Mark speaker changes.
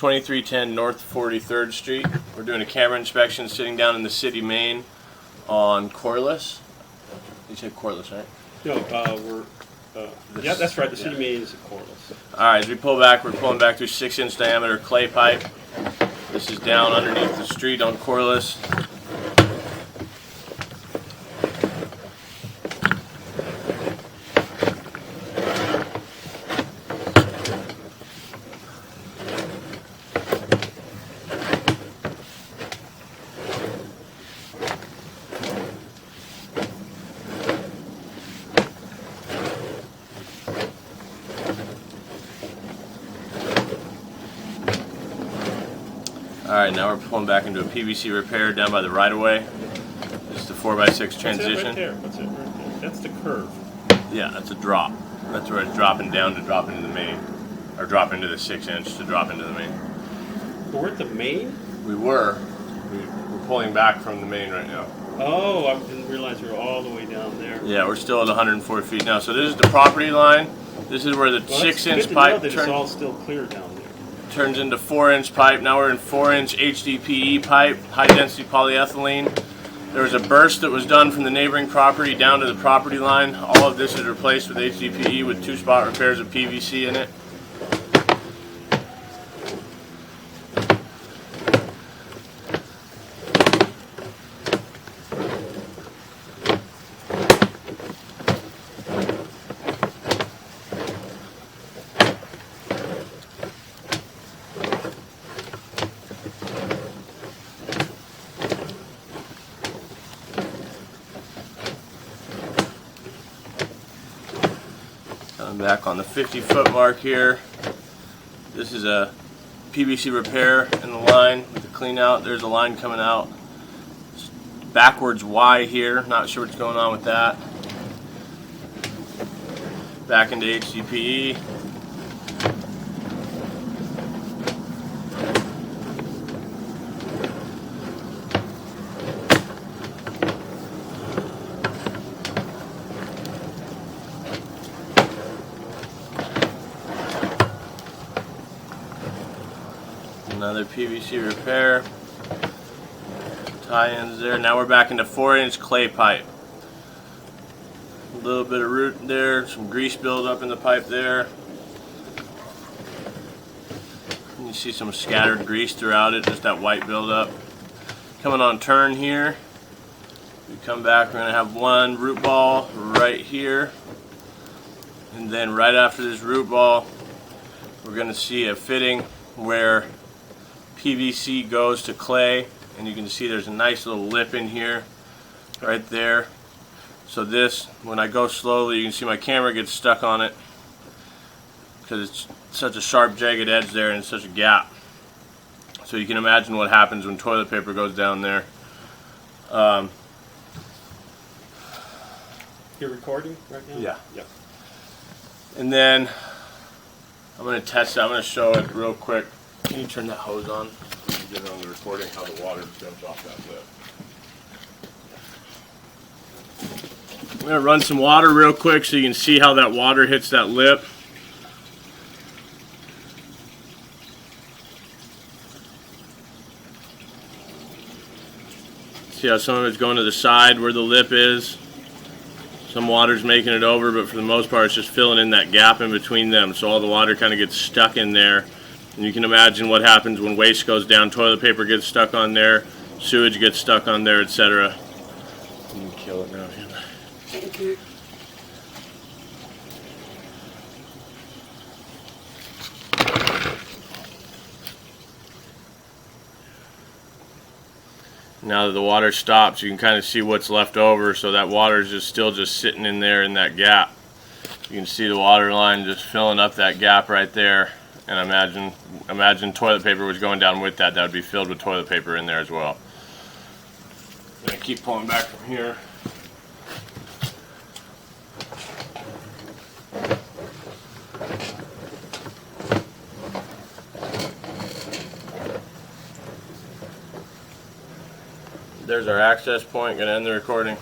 Speaker 1: 2310 North 43rd Street. We're doing a camera inspection sitting down in the city main on Corliss. You said Corliss, right?
Speaker 2: No, yeah, that's right. The city main is at Corliss.
Speaker 1: Alright, as we pull back, we're pulling back through 6-inch diameter clay pipe. This is down underneath the street on Corliss. Alright, now we're pulling back into a PVC repair down by the right-of-way. This is the 4x6 transition.
Speaker 2: What's that right there? What's it right there? That's the curve.
Speaker 1: Yeah, that's a drop. That's where it's dropping down to drop into the main. Or drop into the 6-inch to drop into the main.
Speaker 2: But we're at the main?
Speaker 1: We're pulling back from the main right now.
Speaker 2: Oh, I didn't realize we were all the way down there.
Speaker 1: Yeah, we're still at 104 feet now. So this is the property line. This is where the 6-inch pipe
Speaker 2: turns. It's all still clear down there.
Speaker 1: Turns into 4-inch pipe. Now we're in 4-inch HDPE pipe, high density polyethylene. There was a burst that was done from the neighboring property down to the property line. All of this is replaced with HDPE with 2-spot repairs of PVC in it. I'm back on the 50-foot mark here. This is a PVC repair in the line with the clean out. There's a line coming out. It's backwards Y here. Not sure what's going on with that. Back into HDPE. Another PVC repair, tie-ins there. Now we're back into 4-inch clay pipe. A little bit of root there, some grease buildup in the pipe there. And you see some scattered grease throughout it, just that white buildup. Coming on turn here, we come back, we're going to have one root ball right here. And then right after this root ball, we're going to see a fitting where PVC goes to clay, and you can see there's a nice little lip in here right there. So this, when I go slowly, you can see my camera gets stuck on it because it's such a sharp jagged edge there and it's such a gap. So you can imagine what happens when toilet paper goes down there.
Speaker 2: You're recording right now?
Speaker 1: Yeah.
Speaker 2: Yep.
Speaker 1: And then I'm going to test it. I'm going to show it real quick. Can you turn that hose on? Get it on the recording how the water jumps off that lip. I'm going to run some water real quick so you can see how that water hits that lip. See how some of it's going to the side where the lip is. Some water's making it over, but for the most part it's just filling in that gap in between them, so all the water kind of gets stuck in there. And you can imagine what happens when waste goes down. Toilet paper gets stuck on there, sewage gets stuck on there, etc. You can kill it now.
Speaker 2: Thank you.
Speaker 1: Now that the water stops, you can kind of see what's left over, so that water is just still just sitting in there in that gap. You can see the water line just filling up that gap right there. And imagine toilet paper was going down with that. That would be filled with toilet paper in there as well. I'm going to keep pulling back from here. There's our access point. Going to end the recording.